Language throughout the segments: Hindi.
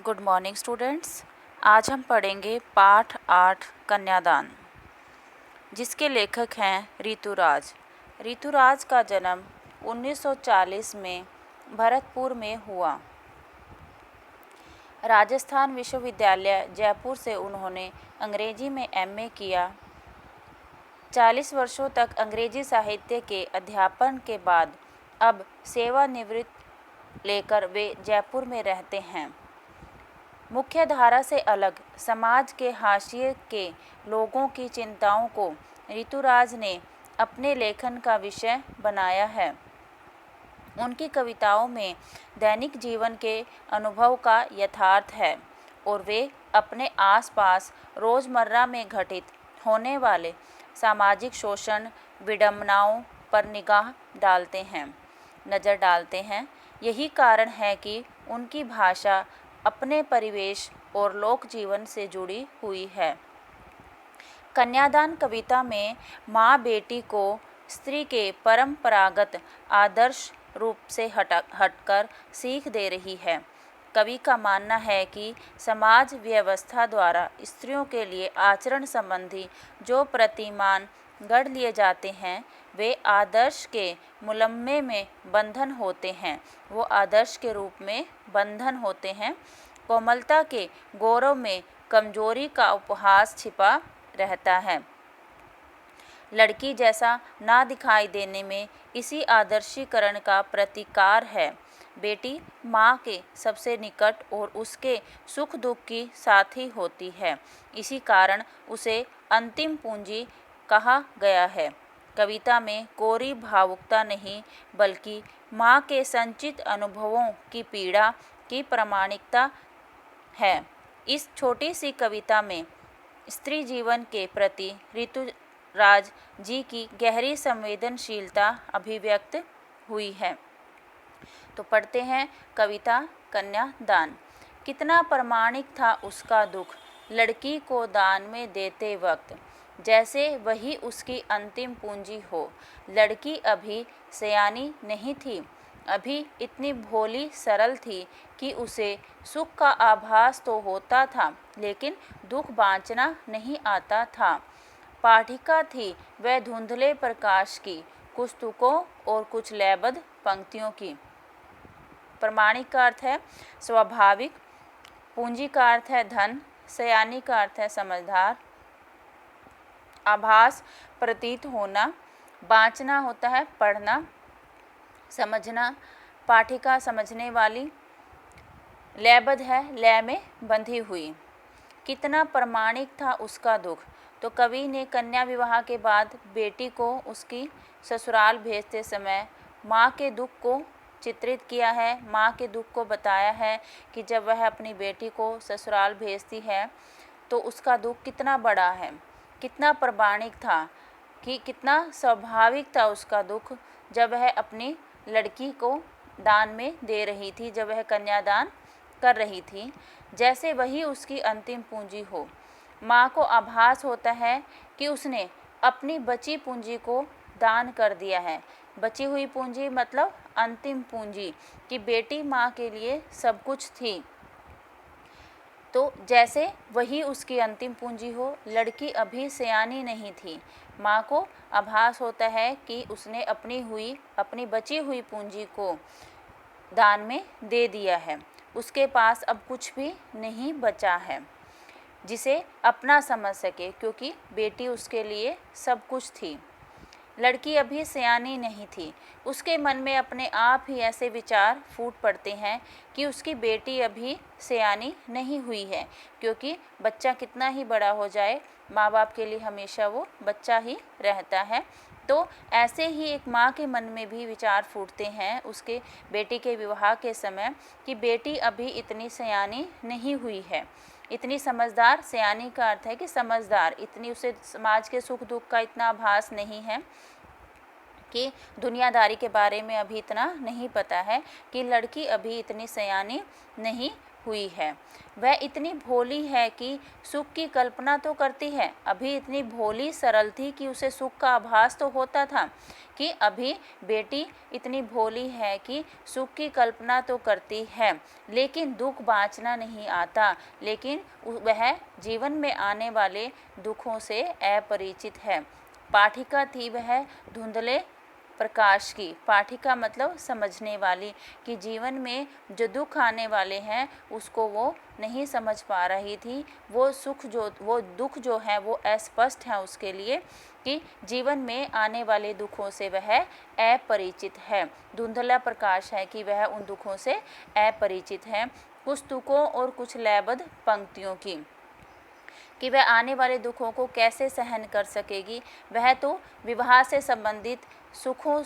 Good morning students. आज हम पढ़ेंगे पाठ 8 कन्यादान, जिसके लेखक हैं ऋतुराज। ऋतुराज का जन्म 1940 में भरतपुर में हुआ। राजस्थान विश्वविद्यालय जयपुर से उन्होंने अंग्रेजी में एमए किया। 40 वर्षों तक अंग्रेजी साहित्य के अध्यापन के बाद अब सेवानिवृत्ति लेकर वे जयपुर में रहते हैं। मुख्य धारा से अलग समाज के हाशिए के लोगों की चिंताओं को ऋतुराज ने अपने लेखन का विषय बनाया है। उनकी कविताओं में दैनिक जीवन के अनुभव का यथार्थ है और वे अपने आसपास रोज़मर्रा में घटित होने वाले सामाजिक शोषण, विडंबनाओं पर नज़र डालते हैं। यही कारण है कि उनकी भाषा अपने परिवेश और लोक जीवन से जुड़ी हुई है। कन्यादान कविता में माँ बेटी को स्त्री के परंपरागत आदर्श रूप से हटकर सीख दे रही है। कवि का मानना है कि समाज व्यवस्था द्वारा स्त्रियों के लिए आचरण संबंधी जो प्रतिमान गढ़ लिए जाते हैं वे आदर्श के मुलम्मे में बंधन होते हैं। वो आदर्श के रूप में बंधन होते हैं। कोमलता के गौरव में कमजोरी का उपहास छिपा रहता है। लड़की जैसा ना दिखाई देने में इसी आदर्शीकरण का प्रतिकार है। बेटी माँ के सबसे निकट और उसके सुख दुख की साथी होती है। इसी कारण उसे अंतिम पूंजी कहा गया है। कविता में कोरी भावुकता नहीं बल्कि माँ के संचित अनुभवों की पीड़ा की प्रामाणिकता है। इस छोटी सी कविता में स्त्री जीवन के प्रति ऋतुराज जी की गहरी संवेदनशीलता अभिव्यक्त हुई है। तो पढ़ते हैं कविता कन्यादान। कितना प्रामाणिक था उसका दुख लड़की को दान में देते वक्त, जैसे वही उसकी अंतिम पूंजी हो। लड़की अभी सयानी नहीं थी, अभी इतनी भोली सरल थी कि उसे सुख का आभास तो होता था लेकिन दुख बाँचना नहीं आता था। पाठिका थी वह धुंधले प्रकाश की, कुछ तुकों और कुछ लयबद्ध पंक्तियों की। प्रामाणिक का अर्थ है स्वाभाविक, पूंजी का अर्थ है धन, सयानी का अर्थ है समझदार, आभास प्रतीत होना, बाँचना होता है पढ़ना, समझना, पाठिका समझने वाली, लयबद्ध है लय में बंधी हुई। कितना प्रामाणिक था उसका दुख। तो कवि ने कन्या विवाह के बाद बेटी को उसकी ससुराल भेजते समय माँ के दुख को चित्रित किया है। माँ के दुख को बताया है कि जब वह अपनी बेटी को ससुराल भेजती है तो उसका दुख कितना बड़ा है, कितना प्रामाणिक था, कि कितना स्वाभाविक था उसका दुख जब वह अपनी लड़की को दान में दे रही थी, जब वह कन्यादान कर रही थी, जैसे वही उसकी अंतिम पूंजी हो। माँ को आभास होता है कि उसने अपनी बची पूंजी को दान कर दिया है। बची हुई पूंजी मतलब अंतिम पूंजी, कि बेटी माँ के लिए सब कुछ थी। तो जैसे वही उसकी अंतिम पूंजी हो। लड़की अभी सयानी नहीं थी। माँ को आभास होता है कि उसने अपनी बची हुई पूंजी को दान में दे दिया है। उसके पास अब कुछ भी नहीं बचा है जिसे अपना समझ सके, क्योंकि बेटी उसके लिए सब कुछ थी। लड़की अभी सयानी नहीं थी। उसके मन में अपने आप ही ऐसे विचार फूट पड़ते हैं कि उसकी बेटी अभी सयानी नहीं हुई है, क्योंकि बच्चा कितना ही बड़ा हो जाए माँ बाप के लिए हमेशा वो बच्चा ही रहता है। तो ऐसे ही एक माँ के मन में भी विचार फूटते हैं उसके बेटी के विवाह के समय कि बेटी अभी इतनी सयानी नहीं हुई है, इतनी समझदार। सयानी का अर्थ है कि समझदार, इतनी उसे समाज के सुख दुख का इतना आभास नहीं है, कि दुनियादारी के बारे में अभी इतना नहीं पता है, कि लड़की अभी इतनी सयानी नहीं हुई है। वह इतनी भोली है कि सुख की कल्पना तो करती है। अभी इतनी भोली सरल थी कि उसे सुख का आभास तो होता था, कि अभी बेटी इतनी भोली है कि सुख की कल्पना तो करती है, लेकिन दुख बाँचना नहीं आता, लेकिन वह जीवन में आने वाले दुखों से अपरिचित है। पाठिका थी वह धुंधले प्रकाश की। पाठिका मतलब समझने वाली, कि जीवन में जो दुख आने वाले हैं उसको वो नहीं समझ पा रही थी। वो दुख जो है वो अस्पष्ट है उसके लिए, कि जीवन में आने वाले दुखों से वह अपरिचित है। धुंधला प्रकाश है कि वह उन दुखों से अपरिचित है। कुछ तुकों और कुछ लयबद्ध पंक्तियों की, कि वह आने वाले दुखों को कैसे सहन कर सकेगी। वह तो विवाह से संबंधित सुखों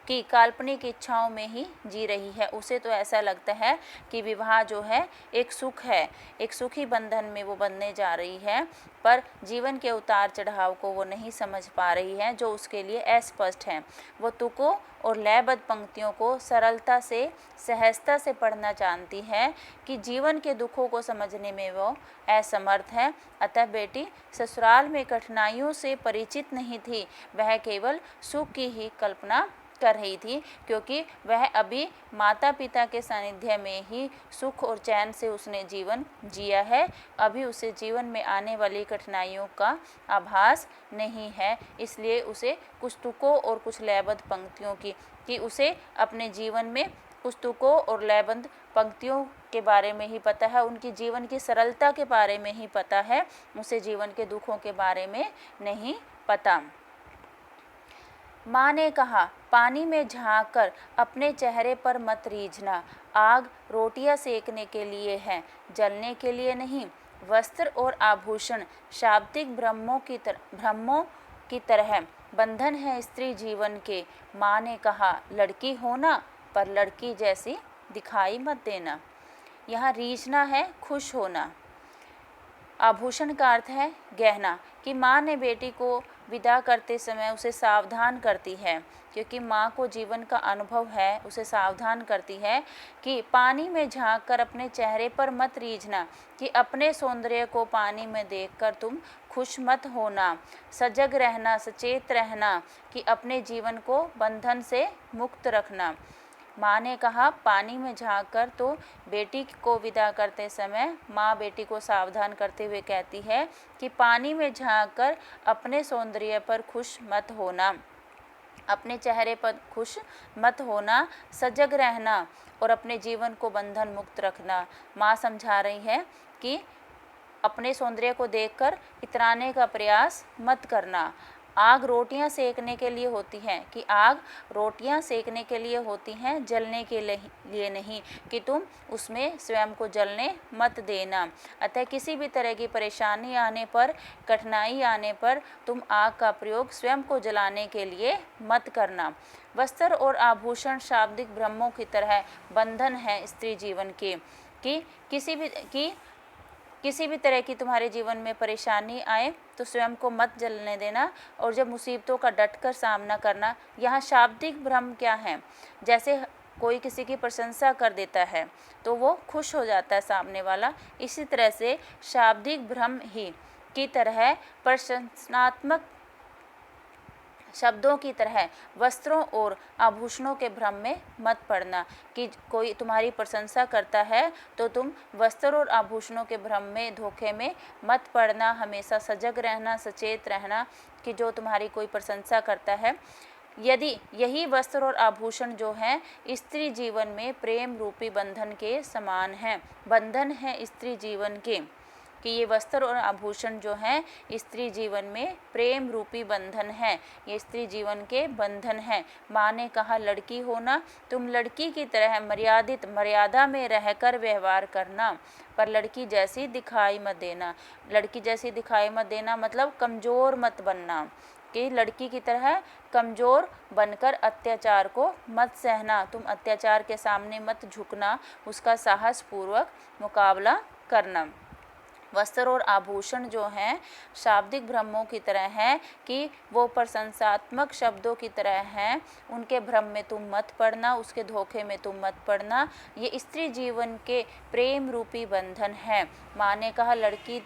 की काल्पनिक इच्छाओं में ही जी रही है। उसे तो ऐसा लगता है कि विवाह जो है एक सुख है, एक सुखी बंधन में वो बंधने जा रही है, पर जीवन के उतार चढ़ाव को वो नहीं समझ पा रही है, जो उसके लिए अस्पष्ट है। वो तुकों और लयबद्ध पंक्तियों को सरलता से, सहजता से पढ़ना जानती है, कि जीवन के दुखों को समझने में वो असमर्थ है। अतः बेटी ससुराल में कठिनाइयों से परिचित नहीं थी, वह केवल सुख की ही कल्पना कर रही थी, क्योंकि वह अभी माता पिता के सानिध्य में ही सुख और चैन से उसने जीवन जिया है। अभी उसे जीवन में आने वाली कठिनाइयों का आभास नहीं है, इसलिए उसे कुछ तुकों और कुछ लयबद्ध पंक्तियों की, कि उसे अपने जीवन में कुछ तुकों और लयबद्ध पंक्तियों के बारे में ही पता है, उनकी जीवन की सरलता के बारे में ही पता है, उसे जीवन के दुखों के बारे में नहीं पता। माँ ने कहा, पानी में झाँक कर अपने चेहरे पर मत रीझना। आग रोटियां सेकने के लिए है, जलने के लिए नहीं। वस्त्र और आभूषण शाब्दिक भ्रमों की तरह बंधन है स्त्री जीवन के। माँ ने कहा, लड़की होना, पर लड़की जैसी दिखाई मत देना। यहाँ रीझना है खुश होना। आभूषण का अर्थ है गहना, कि माँ ने बेटी को विदा करते समय उसे सावधान करती है, क्योंकि माँ को जीवन का अनुभव है, उसे सावधान करती है कि पानी में झाँक कर अपने चेहरे पर मत रीझना, कि अपने सौंदर्य को पानी में देखकर तुम खुश मत होना। सजग रहना, सचेत रहना, कि अपने जीवन को बंधन से मुक्त रखना। माँ ने कहा, पानी में झाँक कर, तो बेटी को विदा करते समय माँ बेटी को सावधान करते हुए कहती है कि पानी में झाँक कर अपने सौंदर्य पर खुश मत होना, अपने चेहरे पर खुश मत होना। सजग रहना और अपने जीवन को बंधन मुक्त रखना। माँ समझा रही है कि अपने सौंदर्य को देखकर इतराने का प्रयास मत करना। आग रोटियां सेकने के लिए होती हैं, कि आग रोटियां सेकने के लिए होती हैं, जलने के लिए नहीं, कि तुम उसमें स्वयं को जलने मत देना। अतः किसी भी तरह की परेशानी आने पर, कठिनाई आने पर तुम आग का प्रयोग स्वयं को जलाने के लिए मत करना। वस्त्र और आभूषण शाब्दिक भ्रमों की तरह बंधन है स्त्री जीवन के, कि किसी भी तरह की तुम्हारे जीवन में परेशानी आए तो स्वयं को मत जलने देना, और जब मुसीबतों का डटकर सामना करना। यहाँ शाब्दिक भ्रम क्या है? जैसे कोई किसी की प्रशंसा कर देता है तो वो खुश हो जाता है सामने वाला, इसी तरह से शाब्दिक भ्रम ही की तरह प्रशंसात्मक शब्दों की तरह वस्त्रों और आभूषणों के भ्रम में मत पड़ना, कि कोई तुम्हारी प्रशंसा करता है तो तुम वस्त्र और आभूषणों के भ्रम में, धोखे में मत पड़ना। हमेशा सजग रहना, सचेत रहना, कि जो तुम्हारी कोई प्रशंसा करता है। यदि यही वस्त्र और आभूषण जो हैं स्त्री जीवन में प्रेम रूपी बंधन के समान हैं, बंधन है स्त्री जीवन के, कि ये वस्त्र और आभूषण जो हैं स्त्री जीवन में प्रेम रूपी बंधन है, ये स्त्री जीवन के बंधन हैं। माँ ने कहा, लड़की होना, तुम लड़की की तरह मर्यादित, मर्यादा में रहकर व्यवहार करना, पर लड़की जैसी दिखाई मत देना। लड़की जैसी दिखाई मत देना मतलब कमज़ोर मत बनना, कि लड़की की तरह कमज़ोर बनकर अत्याचार को मत सहना। तुम अत्याचार के सामने मत झुकना, उसका साहसपूर्वक मुकाबला करना। वस्त्र और आभूषण जो हैं शाब्दिक भ्रमों की तरह हैं कि वो प्रशंसात्मक शब्दों की तरह हैं। उनके भ्रम में तुम मत पड़ना, उसके धोखे में तुम मत पड़ना। ये स्त्री जीवन के प्रेम रूपी बंधन है। माँ ने कहा लड़की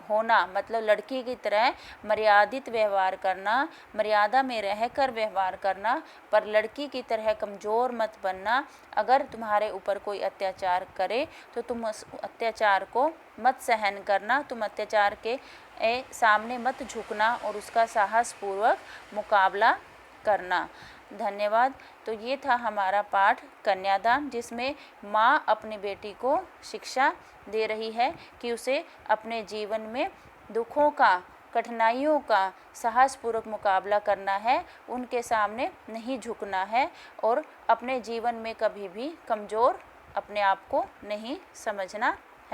होना मतलब लड़की की तरह मर्यादित व्यवहार करना, मर्यादा में रहकर व्यवहार करना, पर लड़की की तरह कमज़ोर मत बनना। अगर तुम्हारे ऊपर कोई अत्याचार करे तो तुम उस अत्याचार को मत सहन करना, तुम अत्याचार के सामने मत झुकना और उसका साहसपूर्वक मुकाबला करना। धन्यवाद। तो ये था हमारा पाठ कन्यादान, जिसमें माँ अपनी बेटी को शिक्षा दे रही है कि उसे अपने जीवन में दुखों का, कठिनाइयों का साहसपूर्वक मुकाबला करना है, उनके सामने नहीं झुकना है और अपने जीवन में कभी भी कमज़ोर अपने आप को नहीं समझना